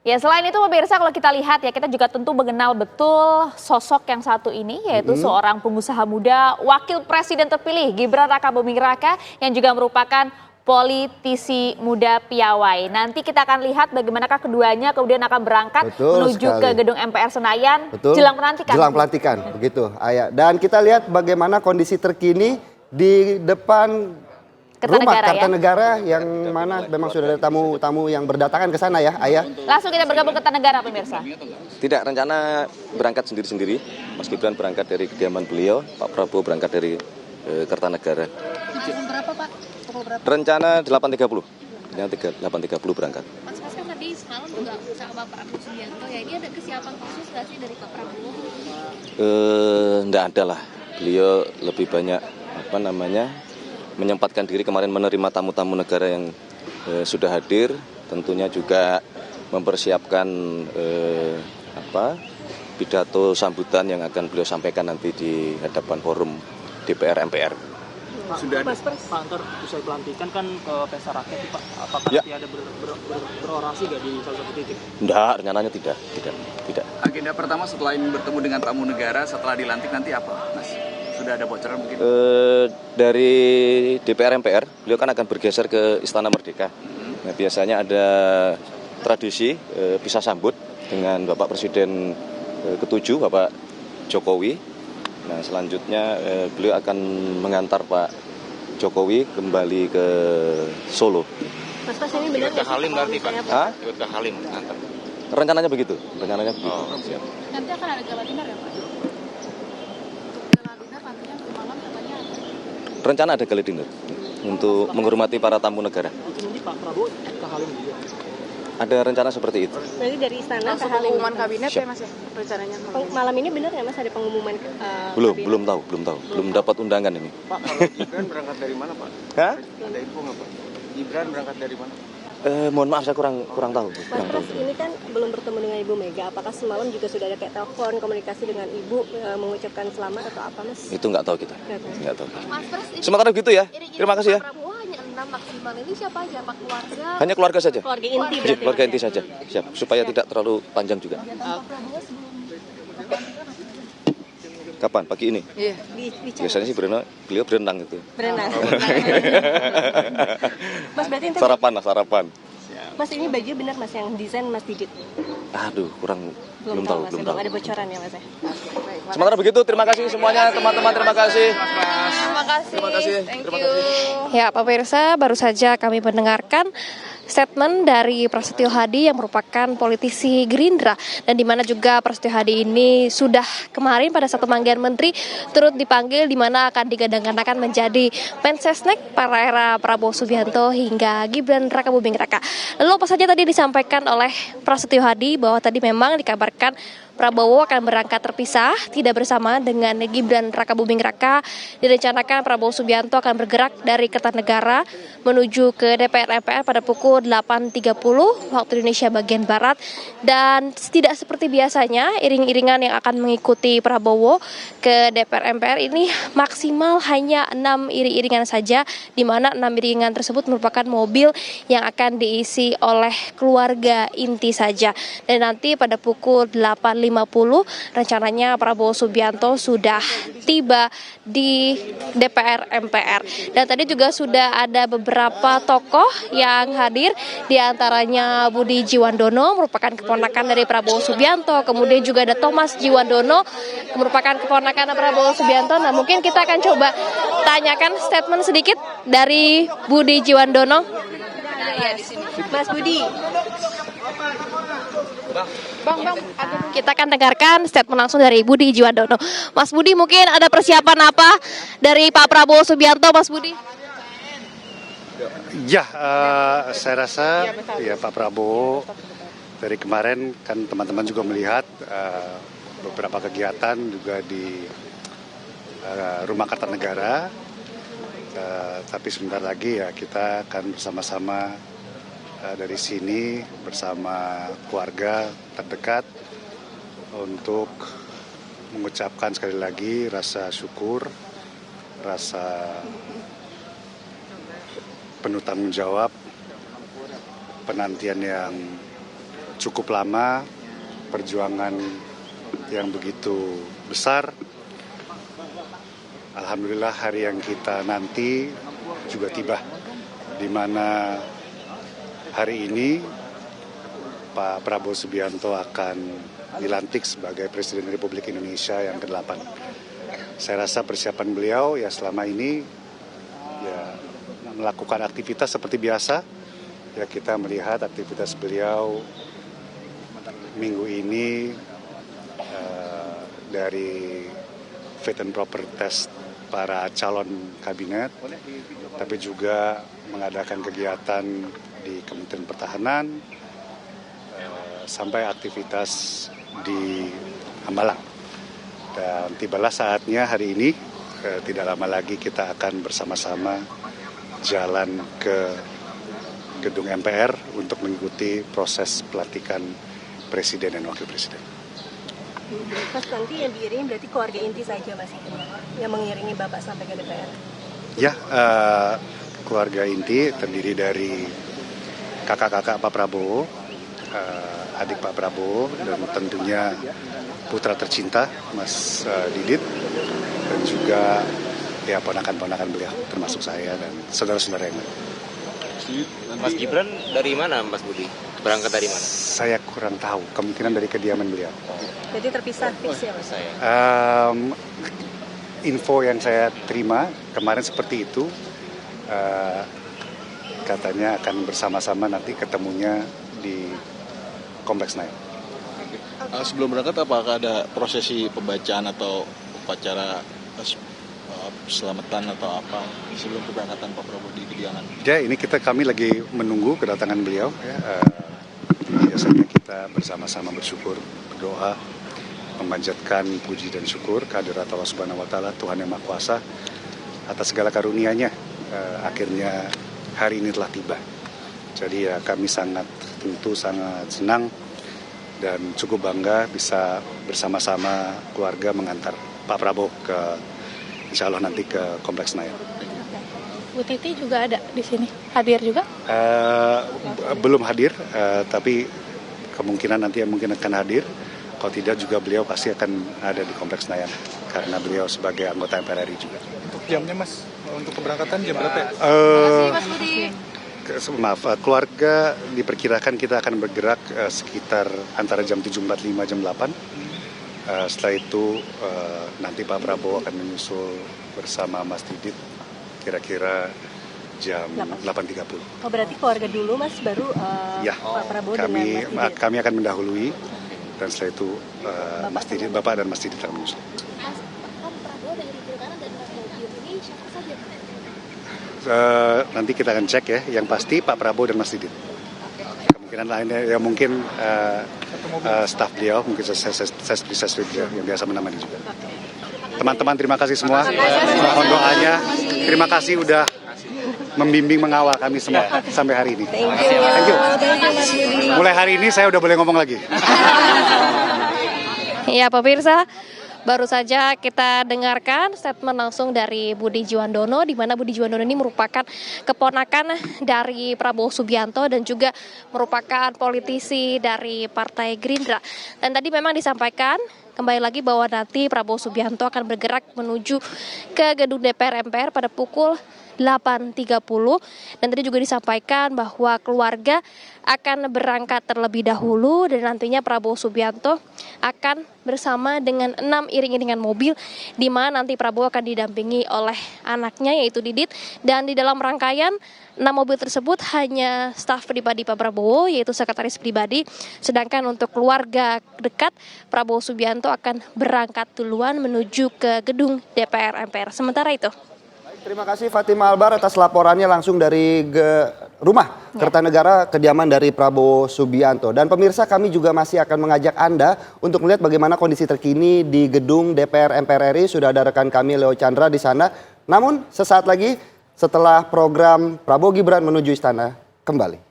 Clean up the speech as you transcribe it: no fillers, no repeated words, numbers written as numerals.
Ya, selain itu pemirsa, kalau kita lihat ya, kita juga tentu mengenal betul sosok yang satu ini, yaitu seorang pengusaha muda, wakil presiden terpilih Gibran Rakabuming Raka, yang juga merupakan politisi muda piawai. Nanti kita akan lihat bagaimanakah keduanya kemudian akan berangkat menuju ke gedung MPR Senayan jelang pelantikan. Jelang pelantikan, begitu. Dan kita lihat bagaimana kondisi terkini di depan rumah Kertanegara yang mana memang sudah ada tamu-tamu yang berdatangan ke sana ya, Ayah. Langsung kita bergabung ke Kertanegara pemirsa. Tidak, rencana berangkat sendiri-sendiri. Mas Gibran berangkat dari kediaman beliau, Pak Prabowo berangkat dari Kertanegara. Jam berapa Pak? Pukul berapa? Rencana 8.30. Yang 8.30 berangkat. Mas kan tadi semalam juga sama Pak Prabowo Subianto ya, ini ada kesiapan khusus nggak sih dari Pak Prabowo? Enggak ada lah. Beliau lebih banyak menyempatkan diri kemarin menerima tamu-tamu negara yang sudah hadir, tentunya juga mempersiapkan pidato sambutan yang akan beliau sampaikan nanti di hadapan forum DPR MPR. Pak, sudah ada Pak antar usai pelantikan kan ke pesta rakyat Pak, apakah nanti ada berorasi nggak di salah satu titik? Enggak, rencananya tidak. Agenda pertama setelah ini bertemu dengan tamu negara setelah dilantik nanti apa, Mas? Sudah ada bocoran mungkin? Dari DPR MPR, beliau kan akan bergeser ke Istana Merdeka. Nah, biasanya ada tradisi pisah sambut dengan Bapak Presiden ke-7, Bapak Jokowi. Nah, selanjutnya beliau akan mengantar Pak Jokowi kembali ke Solo. Mas ini benar nggak? Ke Halim berarti Pak? Hah? Ikut ke Halim antar. Rencananya begitu. Oh, siap. Nanti akan ada gala dinner ya Pak? Rencana ada gala dinner untuk menghormati para tamu negara. Nanti Pak Prabowo ke Halim juga. Ada rencana seperti itu. Nanti dari istana ke Halim. Pengumuman kabinet ya Mas ya rencananya. Malam ini benar nggak Mas ada pengumuman Belum tahu. Belum dapat undangan ini. Pak, kalau Gibran berangkat dari mana Pak? Hah? Ada info nggak Pak? Gibran berangkat dari mana? Mohon maaf, saya kurang tahu. Mas Pras ini kan belum bertemu dengan Ibu Mega. Apakah semalam juga sudah ada kayak telepon komunikasi dengan Ibu mengucapkan selamat atau apa Mas? Itu nggak tahu kita. Nggak tahu. Mas Pras, Sementara begitu ya. Terima kasih ya. Pak Prabowo hanya 6 maksimal, ini siapa aja Pak, keluarga? Hanya keluarga saja. Keluarga inti Iya, berarti. keluarga inti saja. Siap, supaya tidak terlalu panjang juga. Kapan? Pagi ini? Iya. Biasanya sih beliau berenang itu. Berenang. Mas berarti intinya, Sarapan. Mas ini baju benar Mas yang desain Mas Didit? Aduh, belum tahu. Belum ada bocoran ya Mas ya? Sementara begitu, terima kasih semuanya teman-teman, terima kasih. Terima kasih. Thank you. Ya, Pak Pemirsa, baru saja kami mendengarkan statement dari Prasetyo Hadi yang merupakan politisi Gerindra, dan di mana juga Prasetyo Hadi ini sudah kemarin pada saat pemanggilan menteri turut dipanggil, di mana akan digadang-gadangkan menjadi Mensesnek pada era Prabowo Subianto hingga Gibran Rakabuming Raka. Lalu apa saja tadi disampaikan oleh Prasetyo Hadi, bahwa tadi memang dikabarkan Prabowo akan berangkat terpisah, tidak bersama dengan Gibran Rakabuming Raka. Direncanakan Prabowo Subianto akan bergerak dari Kertanegara menuju ke DPR MPR pada pukul 8.30 waktu Indonesia bagian Barat. Dan tidak seperti biasanya, iring-iringan yang akan mengikuti Prabowo ke DPR MPR ini maksimal hanya 6 iring-iringan saja, di mana 6 iringan tersebut merupakan mobil yang akan diisi oleh keluarga inti saja. Dan nanti pada pukul 8.50 rencananya Prabowo Subianto sudah tiba di DPR MPR. Dan tadi juga sudah ada beberapa tokoh yang hadir, di antaranya Budi Jiwandono merupakan keponakan dari Prabowo Subianto, kemudian juga ada Thomas Jiwandono merupakan keponakan Prabowo Subianto. Nah, mungkin kita akan coba tanyakan statement sedikit dari Budi Jiwandono. Mas Budi. Bang, kita akan dengarkan statement langsung dari Budi Jiwandono. Mas Budi, mungkin ada persiapan apa dari Pak Prabowo Subianto, Mas Budi? Ya, saya rasa ya Pak Prabowo dari kemarin kan teman-teman juga melihat beberapa kegiatan juga di Rumah Kertanegara. Tapi sebentar lagi ya kita akan bersama-sama dari sini bersama keluarga terdekat untuk mengucapkan sekali lagi rasa syukur, rasa penuh tanggung jawab penantian yang cukup lama, perjuangan yang begitu besar. Alhamdulillah hari yang kita nanti juga tiba, di mana hari ini Pak Prabowo Subianto akan dilantik sebagai Presiden Republik Indonesia yang ke-8. Saya rasa persiapan beliau ya selama ini ya melakukan aktivitas seperti biasa. Ya kita melihat aktivitas beliau minggu ini dari fit and proper test para calon kabinet, tapi juga mengadakan kegiatan di Kementerian Pertahanan, sampai aktivitas di Hambalang. Dan tibalah saatnya hari ini, tidak lama lagi kita akan bersama-sama jalan ke gedung MPR untuk mengikuti proses pelantikan Presiden dan Wakil Presiden. Mas, nanti yang diiringi berarti keluarga inti saja Mas yang mengiringi Bapak sampai ke DPR? Ya, keluarga inti terdiri dari kakak-kakak Pak Prabowo, adik Pak Prabowo, dan tentunya putra tercinta Mas Didit, dan juga ya ponakan-ponakan beliau termasuk saya dan saudara-saudara yang lain. Mas Gibran dari mana, Mas Budi? Berangkat dari mana? Saya kurang tahu, kemungkinan dari kediaman beliau. Jadi terpisah fix ya Mas? Info yang saya terima kemarin seperti itu, katanya akan bersama-sama nanti ketemunya di Kompleks Senayan. Sebelum berangkat apakah ada prosesi pembacaan atau upacara selamatan atau apa sebelum keberangkatan Pak Prabowo di kediaman? Ya, ini kami lagi menunggu kedatangan beliau. Biasanya kita bersama-sama bersyukur, berdoa, memanjatkan puji dan syukur kehadirat Allah Subhanahu Wa Taala, Tuhan yang Maha Kuasa, atas segala karunia-Nya. Akhirnya hari ini telah tiba. Jadi ya kami sangat senang dan cukup bangga bisa bersama-sama keluarga mengantar Pak Prabowo ke insya Allah nanti ke Kompleks Senayan. Bu Titi juga ada di sini, hadir juga? Belum hadir, tapi kemungkinan nanti mungkin akan hadir. Kalau tidak juga beliau pasti akan ada di Kompleks Senayan karena beliau sebagai anggota MPR RI juga. Untuk jamnya Mas, untuk keberangkatan jam berapa ya? Maaf, keluarga diperkirakan kita akan bergerak sekitar antara jam 7.45 jam 8. Setelah itu nanti Pak Prabowo akan menyusul bersama Mas Didit kira-kira jam 8.30. Oh berarti keluarga dulu Mas, baru ya, Pak Prabowo dengan Mas Didit? Kami akan mendahului dan setelah itu Mas Didit, Bapak dan Mas Didit akan menyusul. Mas, Pak Prabowo dari kiri kanan dan mobil ini siapa saja? Nanti kita akan cek ya, yang pasti Pak Prabowo dan Mas Didit. Kemungkinan lainnya ya mungkin staf beliau, mungkin saya yang biasa menemani juga. Teman-teman terima kasih semua, mohon doanya. Terima kasih udah membimbing mengawal kami semua sampai hari ini. Thank you. Mulai hari ini saya udah boleh ngomong lagi. Ya pemirsa, baru saja kita dengarkan statement langsung dari Budi Jiwandono, di mana Budi Jiwandono ini merupakan keponakan dari Prabowo Subianto dan juga merupakan politisi dari Partai Gerindra. Dan tadi memang disampaikan kembali lagi bahwa nanti Prabowo Subianto akan bergerak menuju ke gedung DPR MPR pada pukul 8.30 dan tadi juga disampaikan bahwa keluarga akan berangkat terlebih dahulu dan nantinya Prabowo Subianto akan bersama dengan 6 iring-iringan mobil di mana nanti Prabowo akan didampingi oleh anaknya yaitu Didit, dan di dalam rangkaian 6 mobil tersebut hanya staf pribadi Pak Prabowo yaitu sekretaris pribadi, sedangkan untuk keluarga dekat Prabowo Subianto akan berangkat duluan menuju ke gedung DPR MPR. Sementara itu. Terima kasih Fatima Albar atas laporannya langsung dari rumah Kertanegara, kediaman dari Prabowo Subianto. Dan pemirsa, kami juga masih akan mengajak Anda untuk melihat bagaimana kondisi terkini di gedung DPR MPR RI. Sudah ada rekan kami Leo Chandra di sana. Namun sesaat lagi setelah program Prabowo Gibran menuju istana kembali.